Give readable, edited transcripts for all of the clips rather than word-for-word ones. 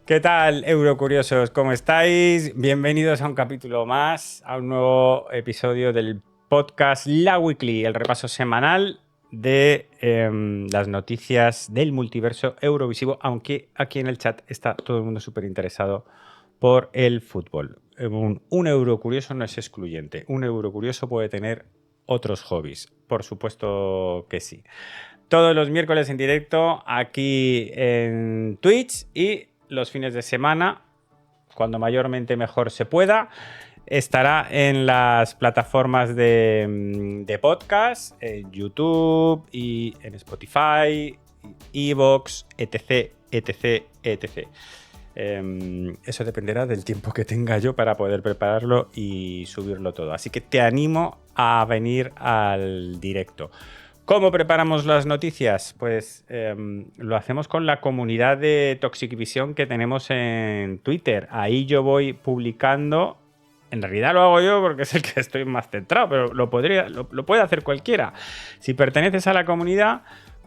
¿Qué tal, Eurocuriosos? ¿Cómo estáis? Bienvenidos a un capítulo más, a un nuevo episodio del podcast La Weekly, el repaso semanal de las noticias del multiverso Eurovisivo, aunque aquí en el chat está todo el mundo súper interesado por el fútbol. Un Eurocurioso no es excluyente. Un Eurocurioso puede tener otros hobbies, por supuesto que sí. Todos los miércoles en directo aquí en Twitch y los fines de semana, cuando mayormente mejor se pueda, estará en las plataformas de podcast, en YouTube y en Spotify, Evox, etc, etc, etc. Eso dependerá del tiempo que tenga yo para poder prepararlo y subirlo todo. Así que te animo a venir al directo. ¿Cómo preparamos las noticias? Pues lo hacemos con la comunidad de Toxic Vision que tenemos en Twitter. Ahí yo voy publicando. En realidad lo hago yo porque es el que estoy más centrado, pero lo puede hacer cualquiera. Si perteneces a la comunidad,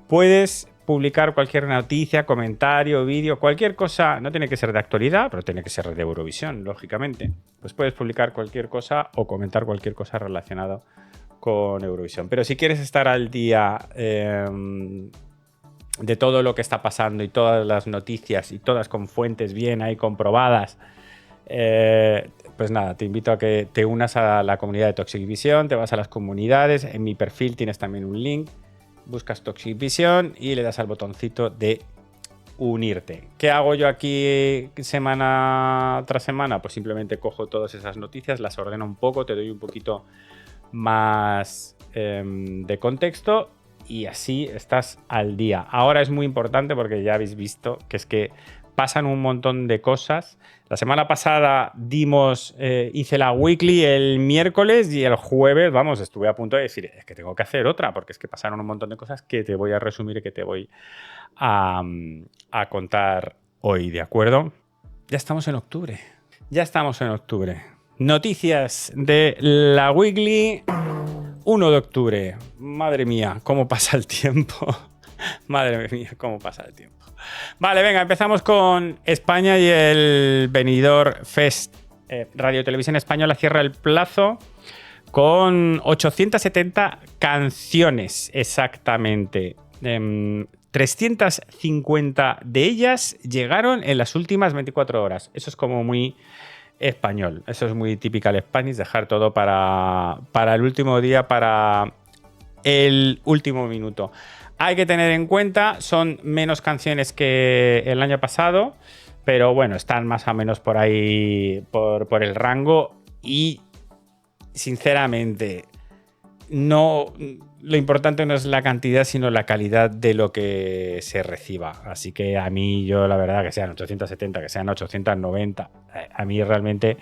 puedes publicar cualquier noticia, comentario, vídeo, cualquier cosa. No tiene que ser de actualidad, pero tiene que ser de Eurovisión, lógicamente. Pues puedes publicar cualquier cosa o comentar cualquier cosa relacionada con Eurovisión. Pero si quieres estar al día de todo lo que está pasando y todas las noticias y todas con fuentes bien ahí comprobadas, pues nada, te invito a que te unas a la comunidad de Toxic Vision, te vas a las comunidades, en mi perfil tienes también un link, buscas Toxic Vision y le das al botoncito de unirte. ¿Qué hago yo aquí semana tras semana? Pues simplemente cojo todas esas noticias, las ordeno un poco, te doy un poquito más de contexto y así estás al día. Ahora es muy importante porque ya habéis visto que es que pasan un montón de cosas. La semana pasada hice la weekly el miércoles y el jueves, vamos, estuve a punto de decir, es que tengo que hacer otra porque es que pasaron un montón de cosas que te voy a resumir y que te voy a contar hoy, ¿de acuerdo? Ya estamos en octubre. Ya estamos en octubre. Noticias de la Weekly, 1 de octubre. Madre mía, cómo pasa el tiempo. Madre mía, cómo pasa el tiempo. Vale, venga, empezamos con España y el Benidorm Fest. Radio Televisión Española cierra el plazo con 870 canciones exactamente. 350 de ellas llegaron en las últimas 24 horas. Eso es como muy español. Eso es muy typical Spanish, dejar todo para el último día, para el último minuto. Hay que tener en cuenta, son menos canciones que el año pasado, pero bueno, están más o menos por ahí, por el rango y sinceramente no, lo importante no es la cantidad, sino la calidad de lo que se reciba. Así que a mí, yo la verdad, que sean 870, que sean 890, a mí realmente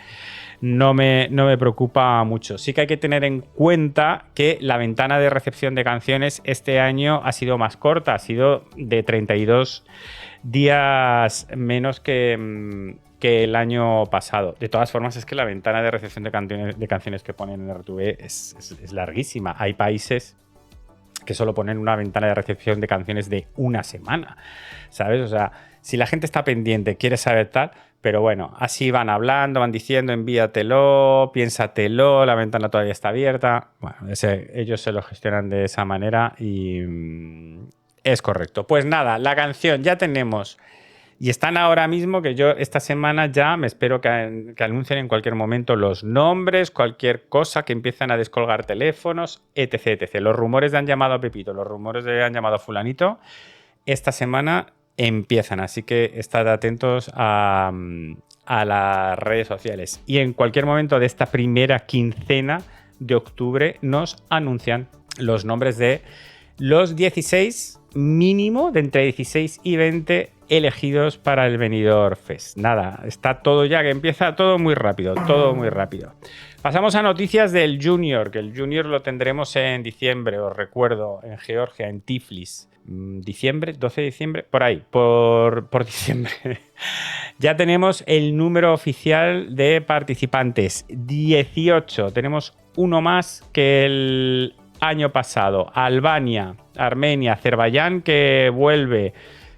no me preocupa mucho. Sí que hay que tener en cuenta que la ventana de recepción de canciones este año ha sido más corta, ha sido de 32 días menos que el año pasado. De todas formas, es que la ventana de recepción de canciones que ponen en RTV es larguísima. Hay países que solo ponen una ventana de recepción de canciones de una semana, ¿sabes? O sea, si la gente está pendiente, quiere saber tal, pero bueno, así van hablando, van diciendo, envíatelo, piénsatelo, la ventana todavía está abierta. Bueno, ellos se lo gestionan de esa manera y es correcto. Pues nada, la canción ya tenemos. Y están ahora mismo que yo esta semana ya me espero que anuncien en cualquier momento los nombres, cualquier cosa, que empiezan a descolgar teléfonos, etc, etc. Los rumores de han llamado a Pepito, los rumores de han llamado a fulanito, esta semana empiezan. Así que estad atentos a las redes sociales. Y en cualquier momento de esta primera quincena de octubre nos anuncian los nombres de los 16 mínimo, de entre 16 y 20 elegidos para el Benidorm Fest. Nada, está todo ya, que empieza todo muy rápido, todo muy rápido. Pasamos a noticias del Junior, que el Junior lo tendremos en diciembre, os recuerdo, en Georgia, en Tiflis. Diciembre, 12 de diciembre, por ahí, por diciembre. Ya tenemos el número oficial de participantes, 18. Tenemos uno más que el año pasado. Albania, Armenia, Azerbaiyán, que vuelve,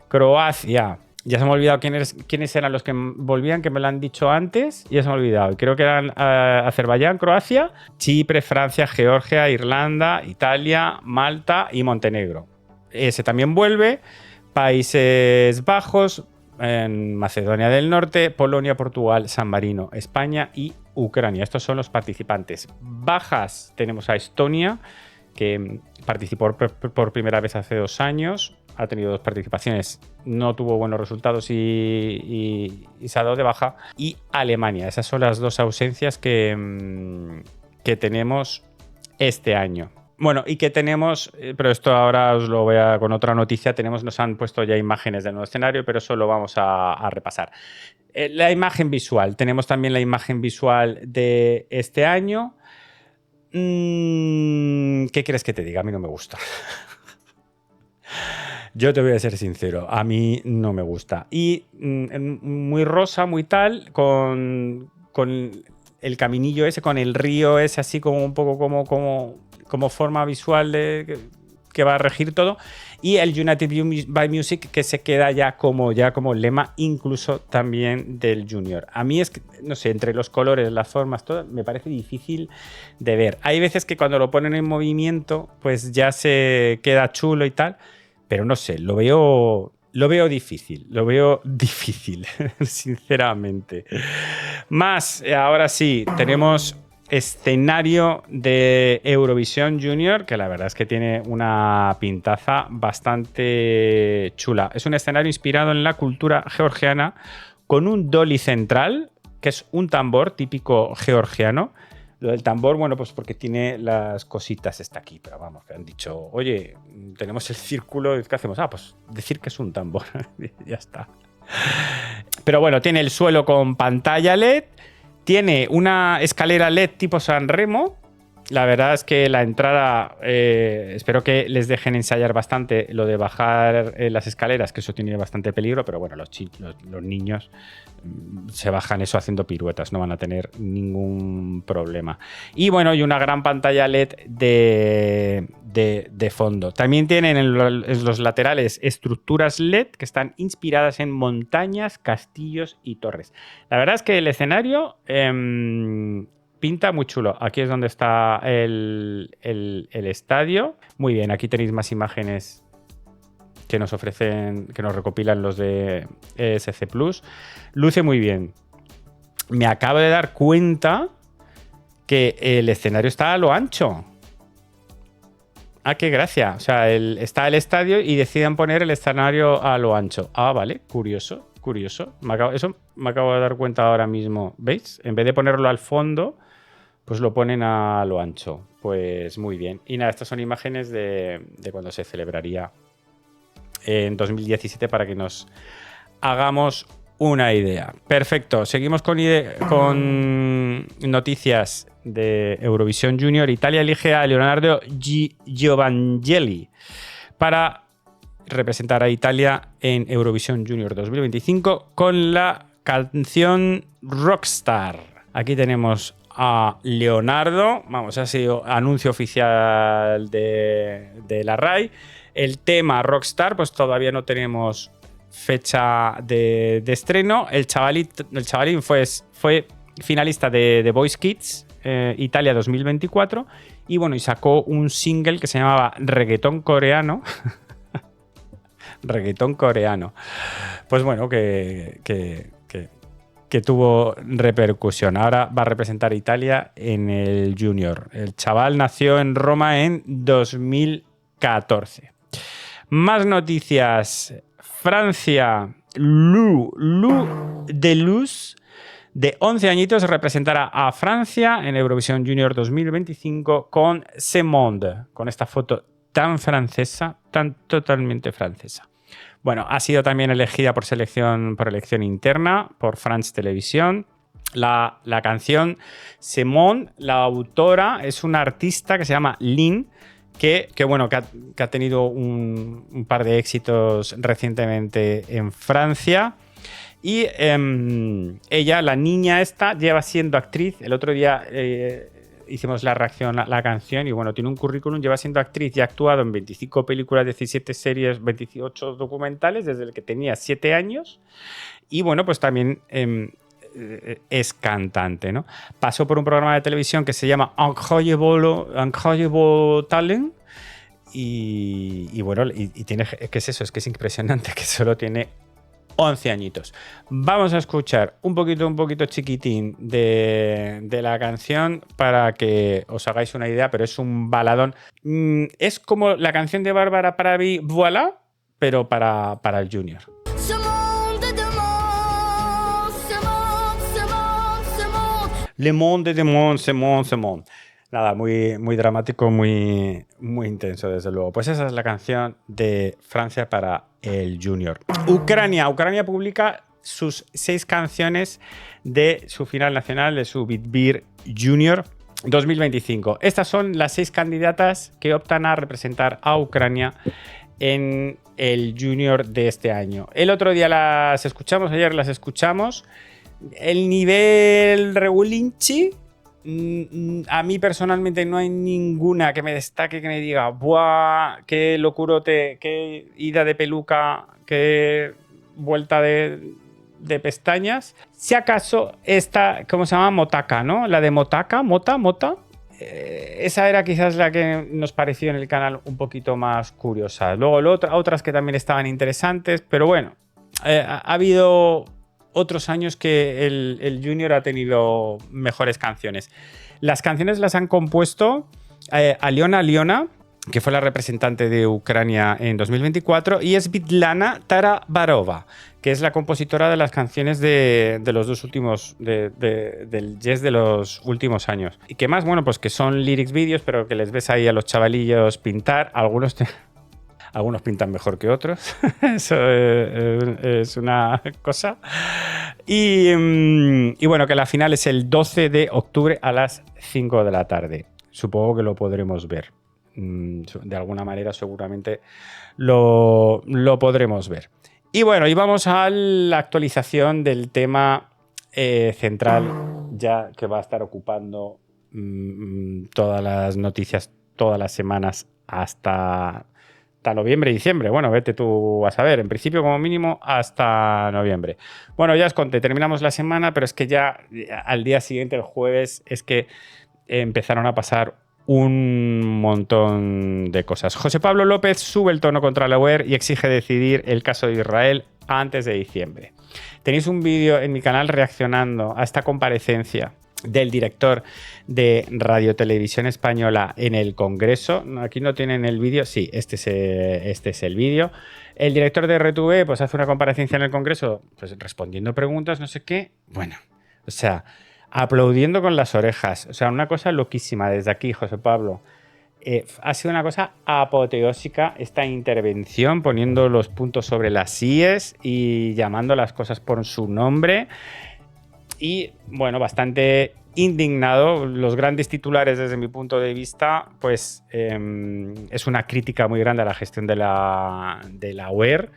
Croacia Ya se me ha olvidado quiénes eran los que volvían, que me lo han dicho antes. Ya se me ha olvidado. Creo que eran Azerbaiyán, Croacia, Chipre, Francia, Georgia, Irlanda, Italia, Malta y Montenegro. Ese también vuelve. Países Bajos, en Macedonia del Norte, Polonia, Portugal, San Marino, España y Ucrania. Estos son los participantes. Bajas tenemos a Estonia, que participó por primera vez hace 2 años. Ha tenido 2 participaciones, no tuvo buenos resultados y se ha dado de baja. Y Alemania. Esas son las 2 ausencias que tenemos este año. Bueno, y que tenemos, pero esto ahora os lo voy a con otra noticia, nos han puesto ya imágenes del nuevo escenario, pero eso lo vamos a repasar. La imagen visual, tenemos también la imagen visual de este año. ¿Qué quieres que te diga? A mí no me gusta. Yo te voy a ser sincero, a mí no me gusta. Y muy rosa, muy tal, con el caminillo ese, con el río ese, así como un poco como forma visual que va a regir todo. Y el United by Music, que se queda ya como lema, incluso también del Junior. A mí es que, no sé, entre los colores, las formas, todo, me parece difícil de ver. Hay veces que cuando lo ponen en movimiento, pues ya se queda chulo y tal. Pero no sé, lo veo difícil, sinceramente. Más, ahora sí, tenemos escenario de Eurovisión Junior, que la verdad es que tiene una pintaza bastante chula. Es un escenario inspirado en la cultura georgiana, con un dolly central, que es un tambor típico georgiano. Lo del tambor, bueno, pues porque tiene las cositas está aquí, pero vamos, que han dicho, oye, tenemos el círculo, ¿qué hacemos? Pues decir que es un tambor, ya está. Pero bueno, tiene el suelo con pantalla LED, tiene una escalera LED tipo San Remo. La verdad es que la entrada, espero que les dejen ensayar bastante lo de bajar las escaleras, que eso tiene bastante peligro, pero bueno, los niños se bajan eso haciendo piruetas, no van a tener ningún problema. Y bueno, y una gran pantalla LED de fondo. También tienen en los laterales estructuras LED que están inspiradas en montañas, castillos y torres. La verdad es que el escenario pinta muy chulo. Aquí es donde está el estadio. Muy bien, aquí tenéis más imágenes que nos ofrecen, que nos recopilan los de ESC Plus. Luce muy bien. Me acabo de dar cuenta que el escenario está a lo ancho. Qué gracia. O sea, está el estadio y deciden poner el escenario a lo ancho. Vale, curioso. Eso me acabo de dar cuenta ahora mismo. ¿Veis? En vez de ponerlo al fondo, pues lo ponen a lo ancho. Pues muy bien. Y nada, estas son imágenes de cuando se celebraría en 2017 para que nos hagamos una idea. Perfecto. Seguimos con noticias de Eurovisión Junior. Italia elige a Leonardo Giovangelli para representar a Italia en Eurovisión Junior 2025 con la canción Rockstar. Aquí tenemos a Leonardo. Vamos, ha sido anuncio oficial de la RAI. El tema Rockstar, pues todavía no tenemos fecha de estreno. El chavalín fue finalista de The Voice Kids Italia 2024 y bueno, y sacó un single que se llamaba Reggaetón Coreano. Reggaetón coreano. Pues bueno, que tuvo repercusión. Ahora va a representar a Italia en el Junior. El chaval nació en Roma en 2014. Más noticias. Francia, Lou Deleuze, de 11 añitos, representará a Francia en Eurovisión Junior 2025 con Ce Monde, con esta foto tan francesa, tan totalmente francesa. Bueno, ha sido también elegida por elección interna por France Television. La canción Ce Monde, la autora es una artista que se llama Lin, que ha tenido un par de éxitos recientemente en Francia. Y ella, la niña esta, lleva siendo actriz. El otro día hicimos la reacción a la canción y bueno, tiene un currículum, lleva siendo actriz y ha actuado en 25 películas, 17 series, 28 documentales desde el que tenía 7 años y bueno, pues también es cantante, ¿no? Pasó por un programa de televisión que se llama Incredible Talent y bueno, y tiene, ¿qué es eso? Es que es impresionante que solo tiene 11 añitos. Vamos a escuchar un poquito chiquitín de la canción para que os hagáis una idea, pero es un baladón. Es como la canción de Bárbara Pravi, Voilà, pero para el Junior. Le monde de monde, ce monde, ce monde. Nada, muy dramático, muy intenso, desde luego. Pues esa es la canción de Francia para el Junior. Ucrania publica sus 6 canciones de su final nacional, de su Bitbir Junior 2025. Estas son las 6 candidatas que optan a representar a Ucrania en el Junior de este año. El otro día ayer las escuchamos. El nivel regulinchi, a mí personalmente no hay ninguna que me destaque, que me diga, ¡buah! ¡Qué locurote! ¡Qué ida de peluca! ¡Qué vuelta de pestañas! Si acaso esta, ¿cómo se llama? Motaka, ¿no? La de Mota. Esa era quizás la que nos pareció en el canal un poquito más curiosa. Luego otras que también estaban interesantes, pero bueno, ha habido otros años que el Junior ha tenido mejores canciones. Las canciones las han compuesto Aliona, que fue la representante de Ucrania en 2024, y Svitlana Tarabarova, que es la compositora de las canciones de los dos últimos, del Yes de los últimos años. Y que más, bueno, pues que son lyrics vídeos, pero que les ves ahí a los chavalillos pintar, algunos pintan mejor que otros, eso es una cosa. Y bueno, que la final es el 12 de octubre a las 5 de la tarde. Supongo que lo podremos ver. De alguna manera seguramente lo podremos ver. Y bueno, y vamos a la actualización del tema central, ya que va a estar ocupando todas las noticias, todas las semanas hasta noviembre y diciembre. Bueno, vete tú a saber. En principio, como mínimo, hasta noviembre. Bueno, ya os conté, terminamos la semana, pero es que ya al día siguiente, el jueves, es que empezaron a pasar un montón de cosas. José Pablo López sube el tono contra la UER y exige decidir el caso de Israel antes de diciembre. Tenéis un vídeo en mi canal reaccionando a esta comparecencia del director de Radio Televisión Española en el Congreso. Aquí no tienen el vídeo. Sí, este es el vídeo. El director de RTV pues hace una comparecencia en el Congreso, pues respondiendo preguntas, no sé qué. Bueno, o sea, aplaudiendo con las orejas. O sea, una cosa loquísima desde aquí, José Pablo. Ha sido una cosa apoteósica esta intervención, poniendo los puntos sobre las íes y llamando las cosas por su nombre. Y bueno, bastante indignado. Los grandes titulares desde mi punto de vista, pues es una crítica muy grande a la gestión de la UER.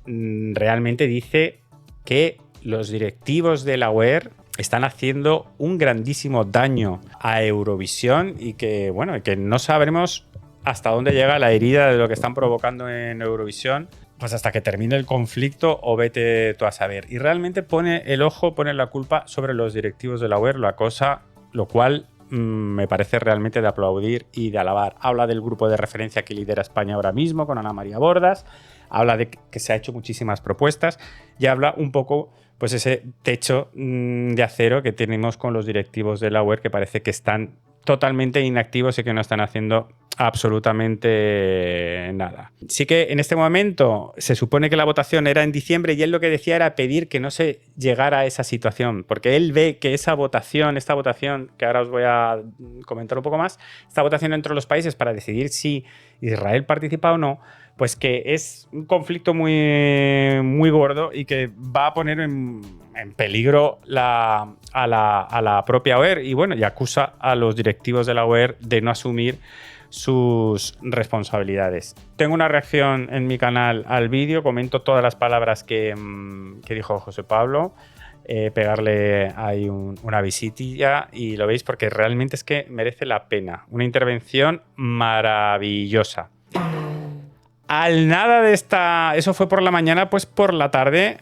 Realmente dice que los directivos de la UER están haciendo un grandísimo daño a Eurovisión y que, bueno, que no sabremos hasta dónde llega la herida de lo que están provocando en Eurovisión, pues hasta que termine el conflicto o vete tú a saber. Y realmente pone la culpa sobre los directivos de la UER, lo cual me parece realmente de aplaudir y de alabar. Habla del grupo de referencia que lidera España ahora mismo, con Ana María Bordas, habla de que se ha hecho muchísimas propuestas y habla un poco, pues ese techo de acero que tenemos con los directivos de la UER, que parece que están totalmente inactivos y que no están haciendo absolutamente nada. Sí que en este momento se supone que la votación era en diciembre y él lo que decía era pedir que no se llegara a esa situación, porque él ve que esta votación, que ahora os voy a comentar un poco más, esta votación entre los países para decidir si Israel participa o no, pues que es un conflicto muy gordo y que va a poner en peligro a la propia OER y bueno, y acusa a los directivos de la OER de no asumir sus responsabilidades. Tengo una reacción en mi canal al vídeo, comento todas las palabras que dijo José Pablo. pegarle ahí una visitilla y lo veis porque realmente es que merece la pena. Una intervención maravillosa. Al nada de eso fue por la mañana, pues por la tarde,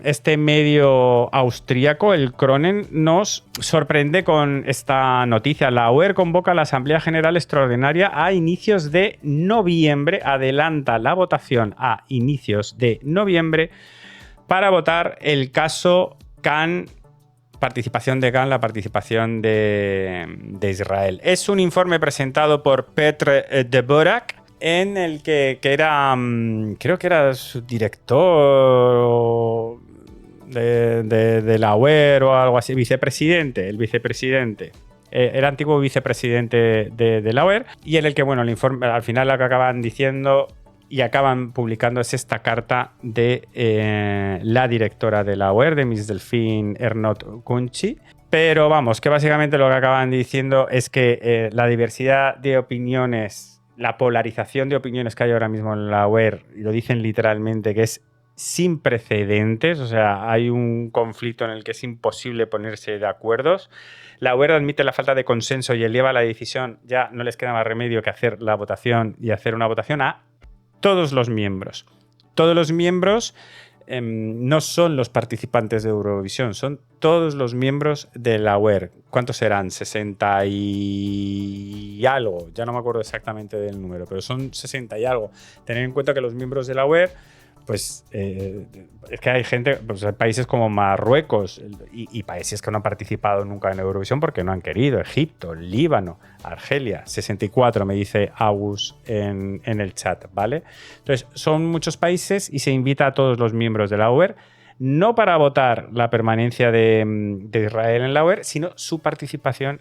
este medio austríaco, el Kronen, nos sorprende con esta noticia. La UER convoca a la Asamblea General Extraordinaria a inicios de noviembre, adelanta la votación a inicios de noviembre para votar el caso Khan, participación de Khan, la participación de Israel. Es un informe presentado por Petr Dvorak, en el que era, creo que era su director de la UER o algo así, el vicepresidente. Era antiguo vicepresidente de la UER, y en el que, bueno, el informe, al final lo que acaban diciendo y acaban publicando es esta carta de la directora de la UER, de Miss Delphine Ernotte Kunci. Pero vamos, que básicamente lo que acaban diciendo es que la diversidad de opiniones, la polarización de opiniones que hay ahora mismo en la UER, y lo dicen literalmente, que es sin precedentes, o sea, hay un conflicto en el que es imposible ponerse de acuerdos. La UER admite la falta de consenso y eleva la decisión, ya no les queda más remedio que hacer la votación y hacer una votación a todos los miembros. Todos los miembros no son los participantes de Eurovisión, son todos los miembros de la UER. ¿Cuántos serán? 60 y algo. Ya no me acuerdo exactamente del número, pero son 60 y algo. Tener en cuenta que los miembros de la UER, pues es que hay gente, pues hay países como Marruecos y países que no han participado nunca en Eurovisión porque no han querido. Egipto, Líbano, Argelia, 64 me dice Agus en el chat, ¿vale? Entonces son muchos países y se invita a todos los miembros de la UER, no para votar la permanencia de Israel en la UER, sino su participación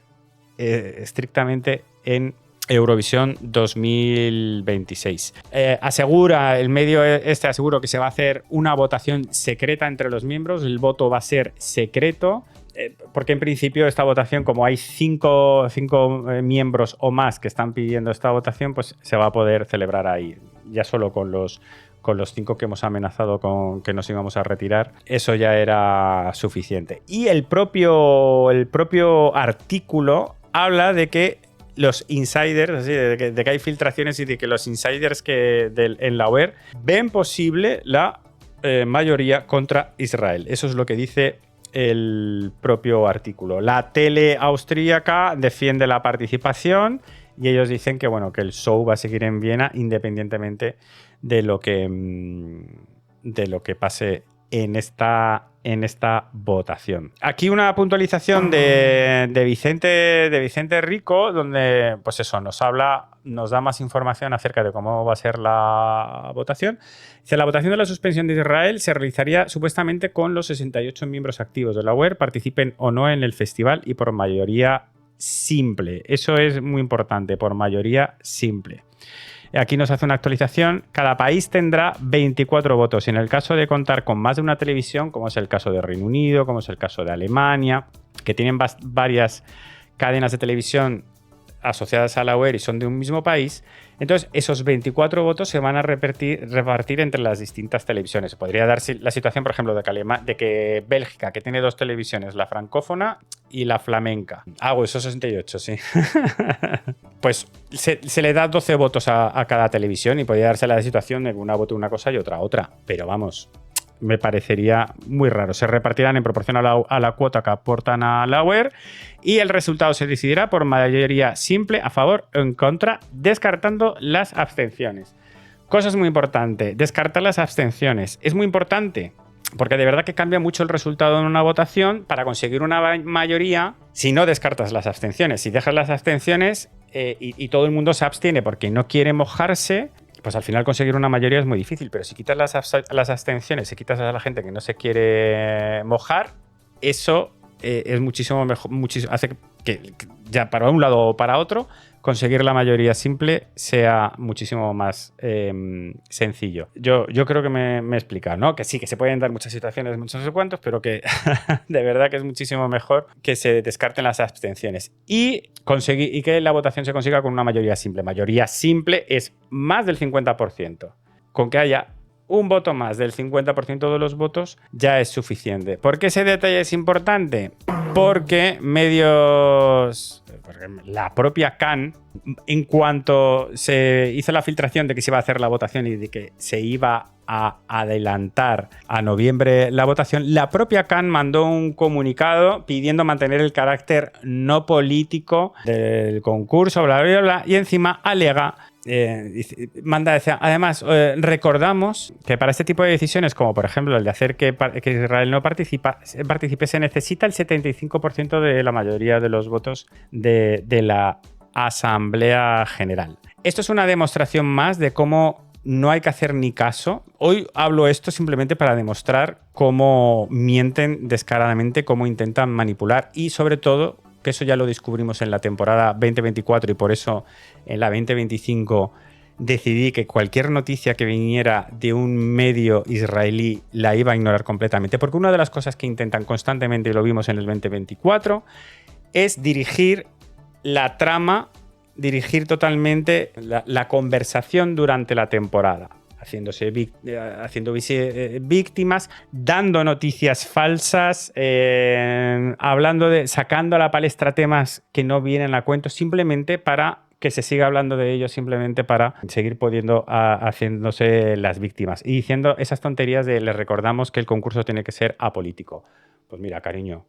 estrictamente en Eurovisión 2026. Asegura el medio asegura que se va a hacer una votación secreta entre los miembros. El voto va a ser secreto, porque en principio esta votación, como hay cinco miembros o más que están pidiendo esta votación, pues se va a poder celebrar ahí. Ya solo con los 5 que hemos amenazado con que nos íbamos a retirar, eso ya era suficiente. Y el propio artículo habla de que los insiders, así, de que hay filtraciones y de que los insiders en la UER ven posible la mayoría contra Israel. Eso es lo que dice el propio artículo. La tele austríaca defiende la participación y ellos dicen que, bueno, que el show va a seguir en Viena independientemente de lo que pase en esta votación. Aquí una puntualización de Vicente Rico, donde pues eso nos da más información acerca de cómo va a ser la votación. Dice: la votación de la suspensión de Israel se realizaría supuestamente con los 68 miembros activos de la UER, participen o no en el festival, y por mayoría simple. Eso es muy importante, por mayoría simple. Aquí nos hace una actualización. Cada país tendrá 24 votos. Y en el caso de contar con más de una televisión, como es el caso de Reino Unido, como es el caso de Alemania, que tienen varias cadenas de televisión asociadas a la UER y son de un mismo país, entonces esos 24 votos se van a repartir entre las distintas televisiones. Podría darse la situación, por ejemplo, de que Bélgica, que tiene 2 televisiones, la francófona y la flamenca. Esos 68, sí. Pues se le da 12 votos a cada televisión y podría darse la situación de que una vote una cosa y otra. Pero vamos, me parecería muy raro. Se repartirán en proporción a la cuota que aportan a la UER y el resultado se decidirá por mayoría simple, a favor o en contra, descartando las abstenciones. Cosa muy importante, descartar las abstenciones. Es muy importante porque de verdad que cambia mucho el resultado en una votación. Para conseguir una mayoría, si no descartas las abstenciones, si dejas las abstenciones y todo el mundo se abstiene porque no quiere mojarse, pues al final conseguir una mayoría es muy difícil. Pero si quitas las abstenciones, si quitas a la gente que no se quiere mojar, eso es muchísimo mejor, hace que ya para un lado o para otro conseguir la mayoría simple sea muchísimo más sencillo. Yo creo que me he explicado, ¿no? Que sí, que se pueden dar muchas situaciones, muchos no sé cuántos, pero que de verdad que es muchísimo mejor que se descarten las abstenciones y que la votación se consiga con una mayoría simple. Mayoría simple es más del 50%. Con que haya un voto más del 50% de los votos ya es suficiente. ¿Por qué ese detalle es importante? Porque la propia Khan, en cuanto se hizo la filtración de que se iba a hacer la votación y de que se iba a adelantar a noviembre la votación, la propia Khan mandó un comunicado pidiendo mantener el carácter no político del concurso, bla, bla, bla, y encima alega. Además, recordamos que para este tipo de decisiones, como por ejemplo el de hacer que Israel no participe, se necesita el 75% de la mayoría de los votos de la Asamblea General. Esto es una demostración más de cómo no hay que hacer ni caso. Hoy hablo esto simplemente para demostrar cómo mienten descaradamente, cómo intentan manipular y sobre todo, que eso ya lo descubrimos en la temporada 2024 y por eso en la 2025 decidí que cualquier noticia que viniera de un medio israelí la iba a ignorar completamente, porque una de las cosas que intentan constantemente, y lo vimos en el 2024, es dirigir la trama, dirigir totalmente la conversación durante la temporada, haciendo víctimas, dando noticias falsas, sacando a la palestra temas que no vienen a cuento, simplemente para que se siga hablando de ellos, simplemente para seguir haciéndose las víctimas y diciendo esas tonterías de les recordamos que el concurso tiene que ser apolítico. Pues mira, cariño,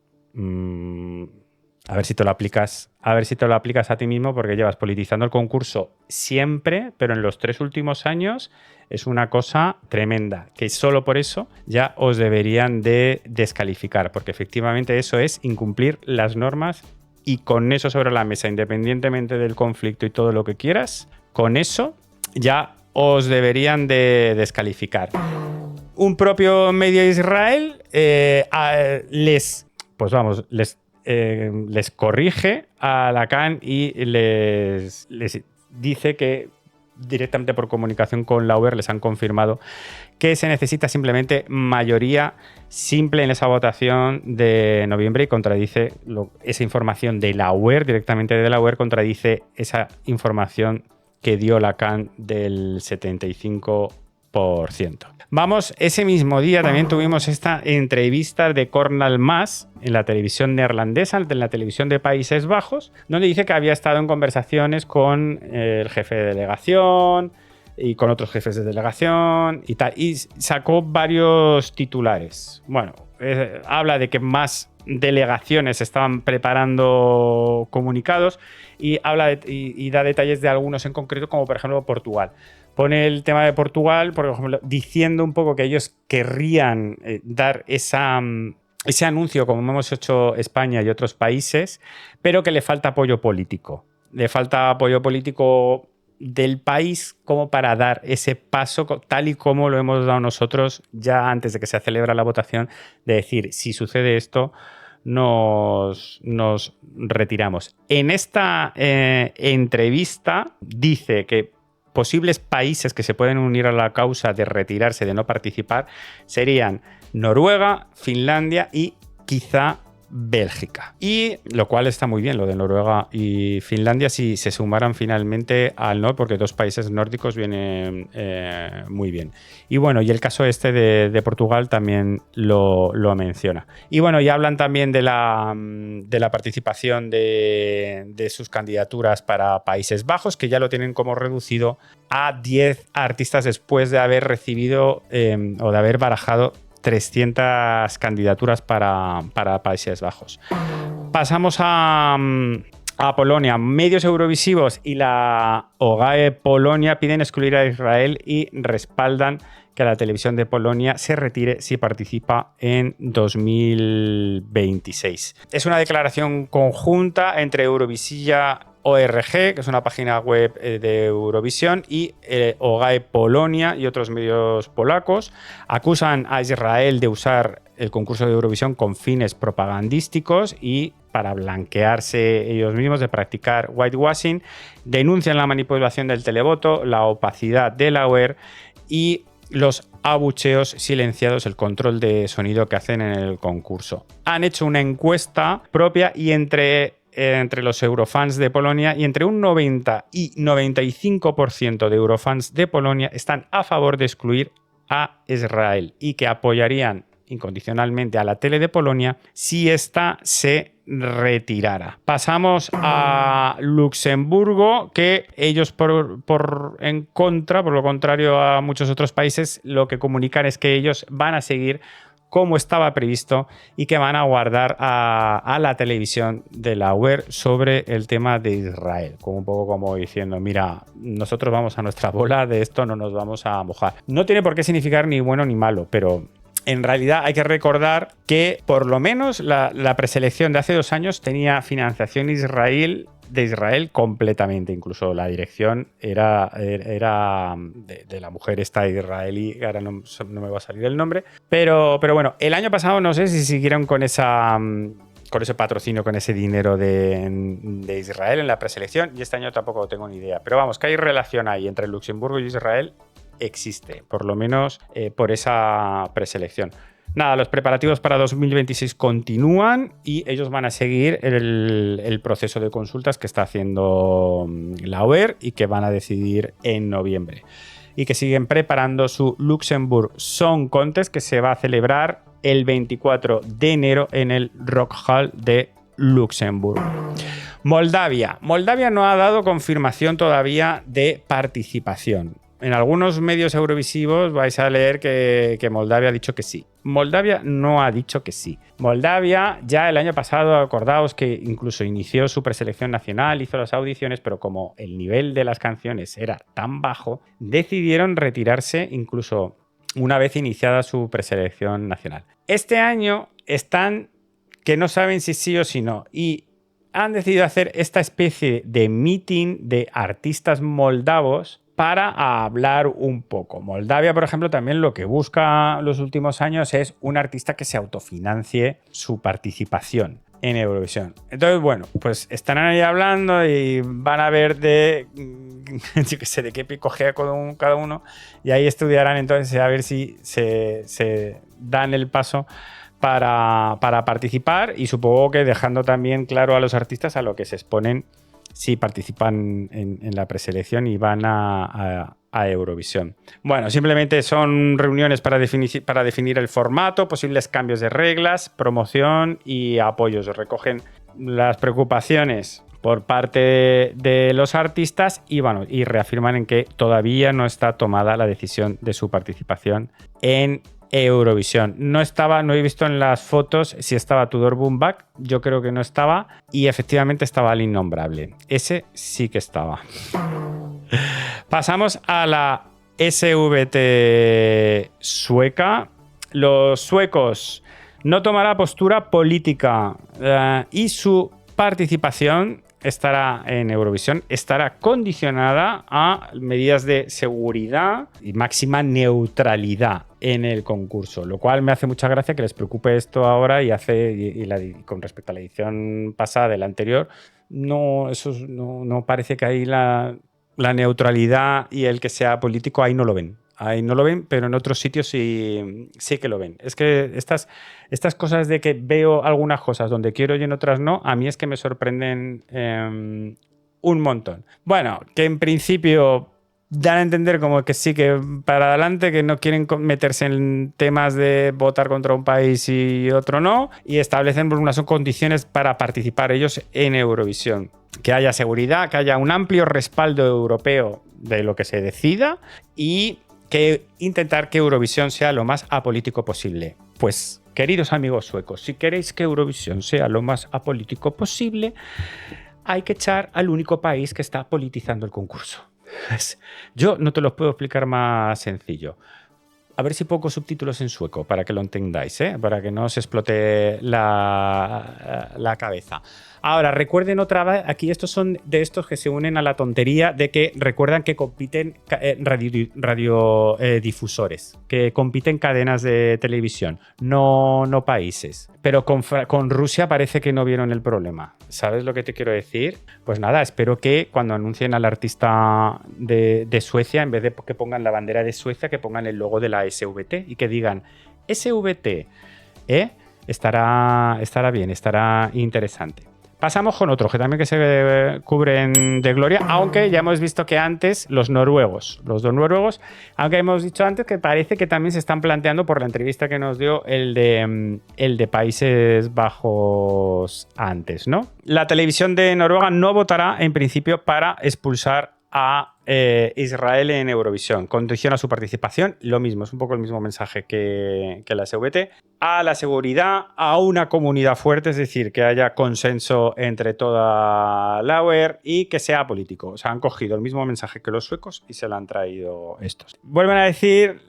a ver si te lo aplicas a ti mismo, porque llevas politizando el concurso siempre, pero en los 3 últimos años es una cosa tremenda, que solo por eso ya os deberían de descalificar, porque efectivamente eso es incumplir las normas y con eso sobre la mesa, independientemente del conflicto y todo lo que quieras, con eso ya os deberían de descalificar. Un propio medio de Israel les corrige a la Khan y les dice que directamente por comunicación con la UER les han confirmado que se necesita simplemente mayoría simple en esa votación de noviembre y contradice esa información de la UER, directamente de la UER, contradice esa información que dio la Khan del 75%. Vamos, ese mismo día también tuvimos esta entrevista de Cornel Mas en la televisión neerlandesa, en la televisión de Países Bajos, donde dice que había estado en conversaciones con el jefe de delegación y con otros jefes de delegación y tal, y sacó varios titulares. Bueno, habla de que más delegaciones estaban preparando comunicados y da detalles de algunos en concreto, como por ejemplo Portugal. Pone el tema de Portugal, por ejemplo, diciendo un poco que ellos querrían dar ese anuncio, como hemos hecho España y otros países, pero que le falta apoyo político. Le falta apoyo político del país como para dar ese paso, tal y como lo hemos dado nosotros ya antes de que se celebra la votación, de decir, si sucede esto, nos retiramos. En esta entrevista dice que posibles países que se pueden unir a la causa de retirarse, de no participar, serían Noruega, Finlandia y quizá Bélgica. Y lo cual está muy bien, lo de Noruega y Finlandia, si se sumaran finalmente al no, porque 2 países nórdicos vienen muy bien. Y bueno, y el caso este de Portugal también lo menciona. Y bueno, ya hablan también de la participación de sus candidaturas para Países Bajos, que ya lo tienen como reducido a 10 artistas después de haber recibido o de haber barajado 300 candidaturas para Países Bajos. Pasamos a Polonia. Medios eurovisivos y la OGAE Polonia piden excluir a Israel y respaldan que la televisión de Polonia se retire si participa en 2026. Es una declaración conjunta entre Eurovisia ORG, que es una página web de Eurovisión, y OGAE Polonia y otros medios polacos. Acusan a Israel de usar el concurso de Eurovisión con fines propagandísticos y para blanquearse ellos mismos, de practicar whitewashing. Denuncian la manipulación del televoto, la opacidad de la UER y los abucheos silenciados, el control de sonido que hacen en el concurso. Han hecho una encuesta propia y entre los eurofans de Polonia, y entre un 90 y 95% de eurofans de Polonia están a favor de excluir a Israel y que apoyarían incondicionalmente a la tele de Polonia si ésta se retirara. Pasamos a Luxemburgo, que ellos por lo contrario a muchos otros países, lo que comunican es que ellos van a seguir como estaba previsto y que van a guardar a la televisión de la UER sobre el tema de Israel, como un poco como diciendo, mira, nosotros vamos a nuestra bola, de esto no nos vamos a mojar. No tiene por qué significar ni bueno ni malo, pero en realidad hay que recordar que por lo menos la preselección de hace 2 años tenía financiación de Israel completamente. Incluso la dirección era de la mujer esta israelí, ahora no me va a salir el nombre. Pero bueno, el año pasado no sé si siguieron con ese patrocinio, con ese dinero de Israel en la preselección, y este año tampoco tengo ni idea. Pero vamos, que hay relación ahí entre Luxemburgo y Israel. Existe, por lo menos por esa preselección. Nada, los preparativos para 2026 continúan y ellos van a seguir el proceso de consultas que está haciendo la UER y que van a decidir en noviembre. Y que siguen preparando su Luxembourg Song Contest, que se va a celebrar el 24 de enero en el Rock Hall de Luxemburgo. Moldavia no ha dado confirmación todavía de participación. En algunos medios eurovisivos vais a leer que Moldavia ha dicho que sí. Moldavia no ha dicho que sí. Moldavia ya el año pasado, acordaos que incluso inició su preselección nacional, hizo las audiciones, pero como el nivel de las canciones era tan bajo, decidieron retirarse incluso una vez iniciada su preselección nacional. Este año están que no saben si sí o si no, y han decidido hacer esta especie de meeting de artistas moldavos para hablar un poco. Moldavia, por ejemplo, también lo que busca los últimos años es un artista que se autofinancie su participación en Eurovisión. Entonces, bueno, pues estarán ahí hablando y van a ver de qué picogea cada uno, y ahí estudiarán entonces a ver si se dan el paso para participar, y supongo que dejando también claro a los artistas a lo que se exponen si participan en la preselección y van a Eurovisión. Bueno, simplemente son reuniones para definir el formato, posibles cambios de reglas, promoción y apoyos. Recogen las preocupaciones por parte de los artistas y reafirman en que todavía no está tomada la decisión de su participación en Eurovisión. No he visto en las fotos si estaba Tudor Bumbak, yo creo que no estaba, y efectivamente estaba el innombrable. Ese sí que estaba. Pasamos a la SVT sueca. Los suecos no tomará postura política y su participación estará en Eurovisión, estará condicionada a medidas de seguridad y máxima neutralidad en el concurso, lo cual me hace mucha gracia que les preocupe esto ahora y con respecto a la edición pasada de la anterior, no parece que ahí la neutralidad y el que sea político ahí no lo ven. Ahí no lo ven, pero en otros sitios sí que lo ven. Es que estas cosas de que veo algunas cosas donde quiero y en otras no, a mí es que me sorprenden un montón. Bueno, que en principio dan a entender como que sí, que para adelante, que no quieren meterse en temas de votar contra un país y otro no, y establecen unas condiciones para participar ellos en Eurovisión. Que haya seguridad, que haya un amplio respaldo europeo de lo que se decida y que intentar que Eurovisión sea lo más apolítico posible. Pues, queridos amigos suecos, si queréis que Eurovisión sea lo más apolítico posible, hay que echar al único país que está politizando el concurso. Yo no te lo puedo explicar más sencillo. A ver si pongo subtítulos en sueco para que lo entendáis, para que no os explote la cabeza. Ahora, recuerden otra vez, aquí estos son de estos que se unen a la tontería de que recuerdan que compiten radiodifusores, que compiten cadenas de televisión, no países. Pero con Rusia parece que no vieron el problema. ¿Sabes lo que te quiero decir? Pues nada, espero que cuando anuncien al artista de Suecia, en vez de que pongan la bandera de Suecia, que pongan el logo de la SVT y que digan SVT, estará bien, estará interesante. Pasamos con otro que también que se cubren de gloria, aunque ya hemos visto que antes los dos noruegos, aunque hemos dicho antes que parece que también se están planteando por la entrevista que nos dio el de Países Bajos antes, ¿no? La televisión de Noruega no votará en principio para expulsar a Israel en Eurovisión. Condiciona su participación, lo mismo, es un poco el mismo mensaje que la SVT, a la seguridad, a una comunidad fuerte, es decir, que haya consenso entre toda la UE y que sea político. O sea, han cogido el mismo mensaje que los suecos y se lo han traído estos. Vuelven a decir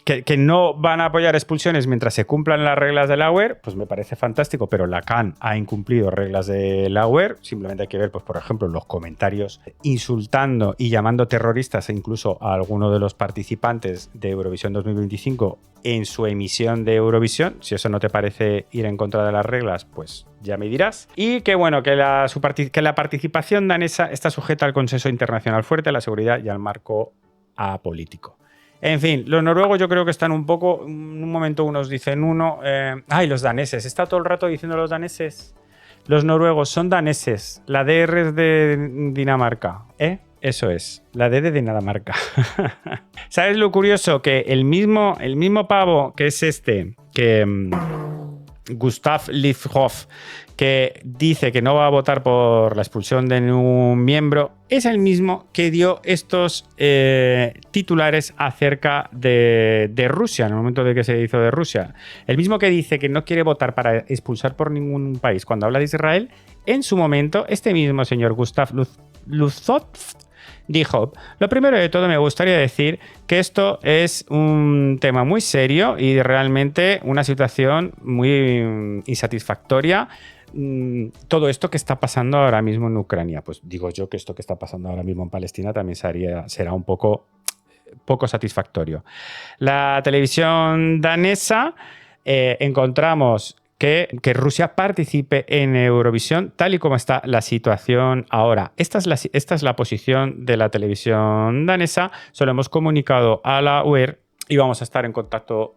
que no van a apoyar expulsiones mientras se cumplan las reglas de la UE, pues me parece fantástico, pero la CAN ha incumplido reglas de la UE, simplemente hay que ver, pues por ejemplo, los comentarios insultando y llamando terroristas incluso a alguno de los participantes de Eurovisión 2025 en su emisión de Eurovisión. Si eso no te parece ir en contra de las reglas, pues ya me dirás. Y que bueno, que la participación danesa está sujeta al consenso internacional fuerte, a la seguridad y al marco apolítico. En fin, los noruegos yo creo que están un poco, en un momento unos dicen uno, los daneses, está todo el rato diciendo los daneses. Los noruegos son daneses, la DR es de Dinamarca, ¿eh? Eso es, la D de Dinamarca. ¿Sabes lo curioso? Que el mismo pavo que es que Gustav Lifhoff, que dice que no va a votar por la expulsión de un miembro, es el mismo que dio estos titulares acerca de Rusia, en el momento de que se hizo de Rusia. El mismo que dice que no quiere votar para expulsar por ningún país cuando habla de Israel, en su momento, este mismo señor Gustav Lifhoff dijo: lo primero de todo me gustaría decir que esto es un tema muy serio y realmente una situación muy insatisfactoria. Todo esto que está pasando ahora mismo en Ucrania, pues digo yo que esto que está pasando ahora mismo en Palestina también será un poco satisfactorio. La televisión danesa encontramos que Rusia participe en Eurovisión tal y como está la situación ahora. Esta es la posición de la televisión danesa. Se lo hemos comunicado a la UE y vamos a estar en contacto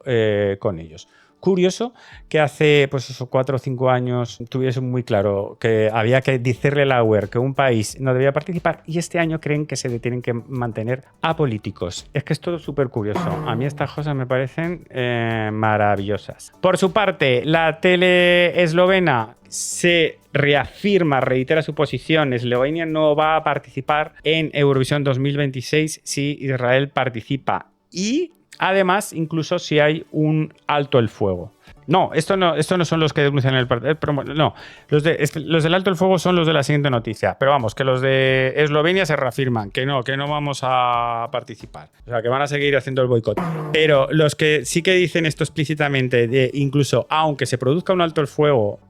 con ellos. Curioso que hace 4 o 5 años tuviese muy claro que había que decirle a la UE que un país no debía participar y este año creen que se tienen que mantener apolíticos. Es que es todo súper curioso. A mí estas cosas me parecen maravillosas. Por su parte, la tele eslovena se reitera su posición. Eslovenia no va a participar en Eurovisión 2026 si Israel participa y además, incluso si hay un alto el fuego. No, esto no son los que denuncian el partido. No, los del alto el fuego son los de la siguiente noticia. Pero vamos, que los de Eslovenia se reafirman que no vamos a participar. O sea, que van a seguir haciendo el boicot. Pero los que sí que dicen esto explícitamente, incluso aunque se produzca un alto el fuego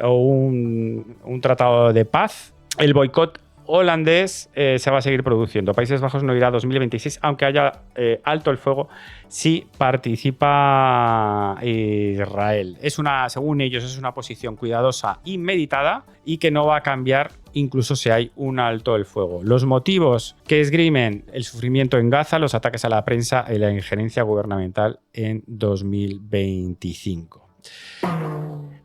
o un tratado de paz, el boicot holandés se va a seguir produciendo. Países Bajos no irá a 2026, aunque haya alto el fuego, si participa Israel. Según ellos, es una posición cuidadosa y meditada y que no va a cambiar incluso si hay un alto el fuego. Los motivos que esgrimen: el sufrimiento en Gaza, los ataques a la prensa y la injerencia gubernamental en 2025.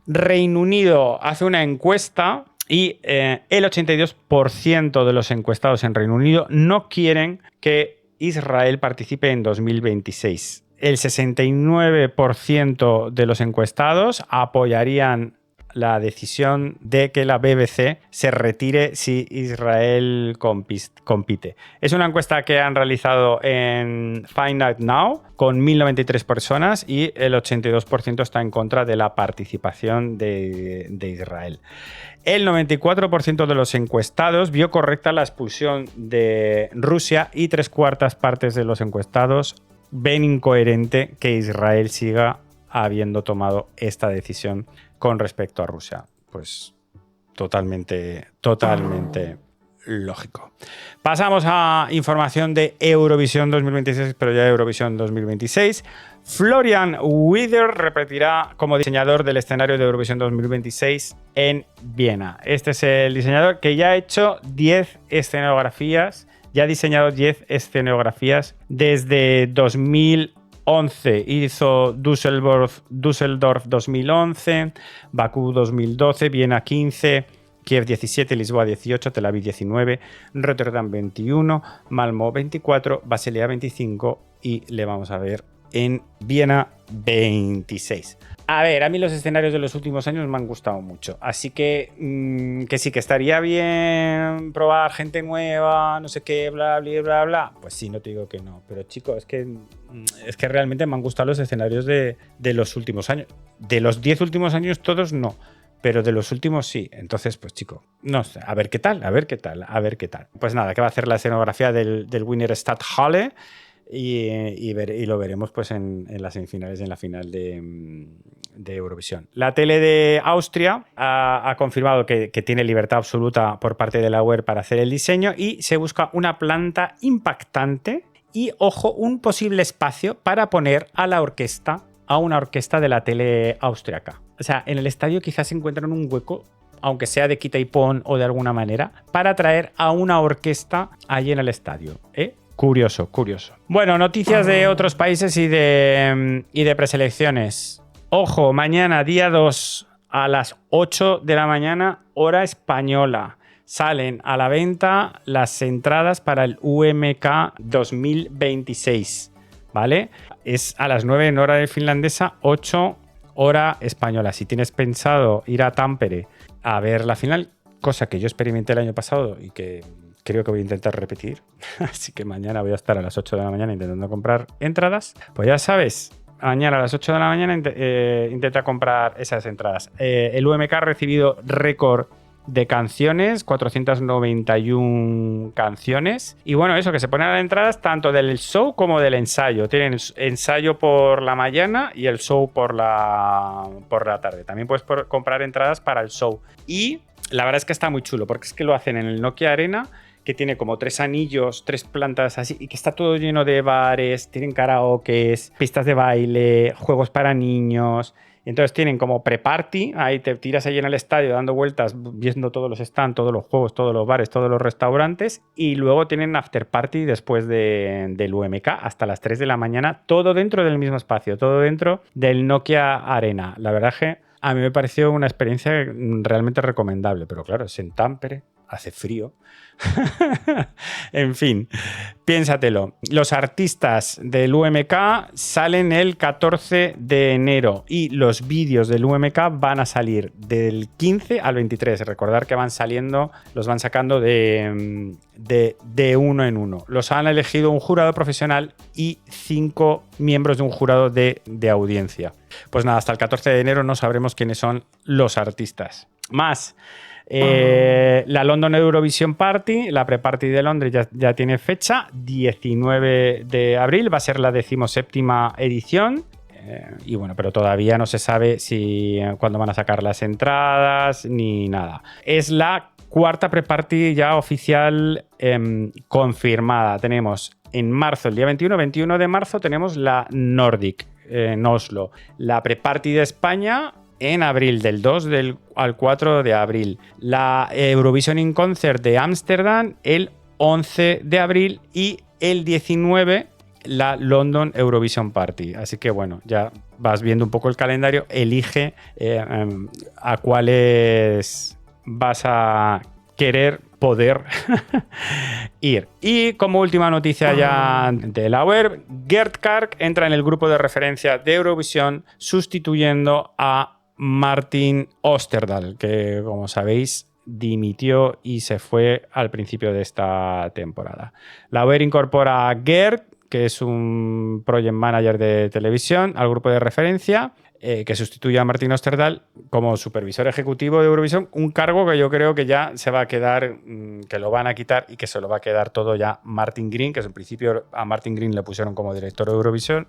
Reino Unido hace una encuesta y el 82% de los encuestados en Reino Unido no quieren que Israel participe en 2026. El 69% de los encuestados apoyarían la decisión de que la BBC se retire si Israel compite. Es una encuesta que han realizado en Find Out Now con 1.093 personas y el 82% está en contra de la participación de Israel. El 94% de los encuestados vio correcta la expulsión de Rusia y 3/4 partes de los encuestados ven incoherente que Israel siga habiendo tomado esta decisión con respecto a Rusia. Pues totalmente lógico. Pasamos a información de Eurovisión 2026, pero ya Eurovisión 2026. Florian Wither repetirá como diseñador del escenario de Eurovisión 2026 en Viena. Este es el diseñador que ya ha hecho 10 escenografías, ya ha diseñado 10 escenografías desde 2011. Hizo Düsseldorf 2011, Bakú 2012, Viena 15, Kiev 17, Lisboa 18, Tel Aviv 19, Rotterdam 21, Malmö 24, Basilea 25 y le vamos a ver en Viena 26. A ver, a mí los escenarios de los últimos años me han gustado mucho, así que sí, que estaría bien probar gente nueva, no sé qué, bla, bla, bla, bla. Pues sí, no te digo que no, pero chico, es que realmente me han gustado los escenarios de los últimos años. De los 10 últimos años todos no, pero de los últimos sí. Entonces, pues chico, no sé, a ver qué tal. Pues nada, que va a hacer la escenografía del Wiener Stadthalle. Y lo veremos pues en las semifinales y en la final de Eurovisión. La tele de Austria ha confirmado que tiene libertad absoluta por parte de la UER para hacer el diseño y se busca una planta impactante y, ojo, un posible espacio para poner a una orquesta de la tele austriaca. O sea, en el estadio quizás se encuentran un hueco, aunque sea de quita y pon o de alguna manera, para traer a una orquesta allí en el estadio, ¿eh? Curioso. Bueno, noticias de otros países y de preselecciones. Ojo, mañana, día 2, a las 8 de la mañana, hora española. Salen a la venta las entradas para el UMK 2026, ¿vale? Es a las 9 en hora de finlandesa, 8 hora española. Si tienes pensado ir a Tampere a ver la final, cosa que yo experimenté el año pasado y que creo que voy a intentar repetir, así que mañana voy a estar a las 8 de la mañana intentando comprar entradas. Pues ya sabes, mañana a las 8 de la mañana intenta comprar esas entradas. El UMK ha recibido récord de canciones, 491 canciones. Y bueno, eso, que se ponen a las entradas tanto del show como del ensayo. Tienen ensayo por la mañana y el show por la tarde. También puedes comprar entradas para el show. Y la verdad es que está muy chulo, porque es que lo hacen en el Nokia Arena, que tiene como 3 anillos, 3 plantas así, y que está todo lleno de bares, tienen karaokes, pistas de baile, juegos para niños. Entonces tienen como pre-party, ahí te tiras ahí en el estadio dando vueltas, viendo todos los stands, todos los juegos, todos los bares, todos los restaurantes, y luego tienen after party después del UMK hasta las 3 de la mañana, todo dentro del mismo espacio, todo dentro del Nokia Arena. La verdad es que a mí me pareció una experiencia realmente recomendable, pero claro, es en Tampere, hace frío. En fin, piénsatelo. Los artistas del UMK salen el 14 de enero y los vídeos del UMK van a salir del 15 al 23. Recordar que los van sacando de uno en uno. Los han elegido un jurado profesional y 5 miembros de un jurado de audiencia. Pues nada, hasta el 14 de enero no sabremos quiénes son los artistas. Más. La London Eurovision Party, la pre-party de Londres ya tiene fecha, 19 de abril, va a ser la 17ª edición. Y bueno, pero todavía no se sabe cuándo van a sacar las entradas ni nada. Es la 4ª pre-party ya oficial confirmada. Tenemos en marzo, el día 21 de marzo, tenemos la Nordic en Oslo. La pre-party de España en abril, del 2 al 4 de abril. La Eurovision in Concert de Ámsterdam el 11 de abril y el 19 la London Eurovision Party. Así que bueno, ya vas viendo un poco el calendario, elige a cuáles vas a poder ir. Y como última noticia ya de la web, Gerd Karg entra en el grupo de referencia de Eurovisión sustituyendo a Martin Osterdahl, que como sabéis dimitió y se fue al principio de esta temporada. La web incorpora a Gerd, que es un project manager de televisión, al grupo de referencia, que sustituye a Martin Osterdahl como supervisor ejecutivo de Eurovisión, un cargo que yo creo que ya se va a quedar, que lo van a quitar y que se lo va a quedar todo ya Martin Green, que en principio a Martin Green le pusieron como director de Eurovisión,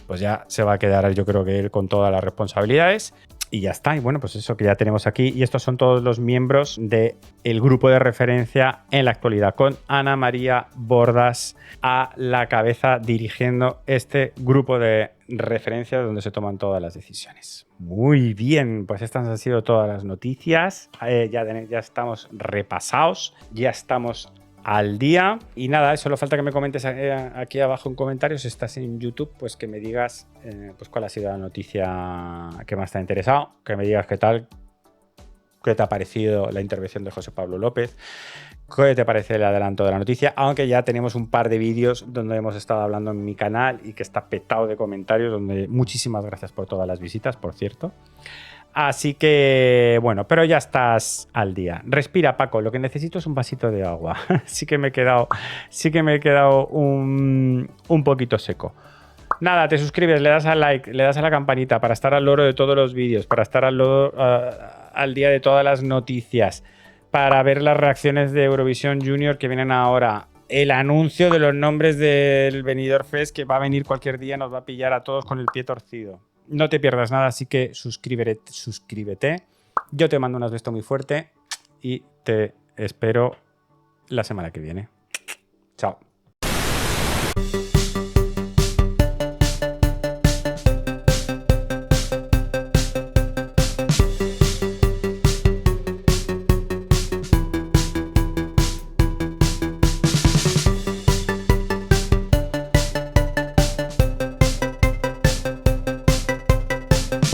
pues ya se va a quedar yo creo que él con todas las responsabilidades. Y ya está, y bueno, pues eso que ya tenemos aquí. Y estos son todos los miembros del grupo de referencia en la actualidad, con Ana María Bordas a la cabeza dirigiendo este grupo de referencia donde se toman todas las decisiones. Muy bien, pues estas han sido todas las noticias. Ya estamos repasados, ya estamos al día. Y nada, solo falta que me comentes aquí abajo en comentarios, si estás en YouTube, pues que me digas pues cuál ha sido la noticia que más te ha interesado, que me digas qué tal, qué te ha parecido la intervención de José Pablo López, qué te parece el adelanto de la noticia, aunque ya tenemos un par de vídeos donde hemos estado hablando en mi canal y que está petado de comentarios, donde muchísimas gracias por todas las visitas, por cierto. Así que, bueno, pero ya estás al día. Respira, Paco, lo que necesito es un vasito de agua. sí que me he quedado un poquito seco. Nada, te suscribes, le das al like, le das a la campanita para estar al loro de todos los vídeos, para estar al día de todas las noticias, para ver las reacciones de Eurovisión Junior que vienen ahora, el anuncio de los nombres del Benidorm Fest que va a venir cualquier día, nos va a pillar a todos con el pie torcido. No te pierdas nada, así que suscríbete. Yo te mando un beso muy fuerte y te espero la semana que viene. Chao.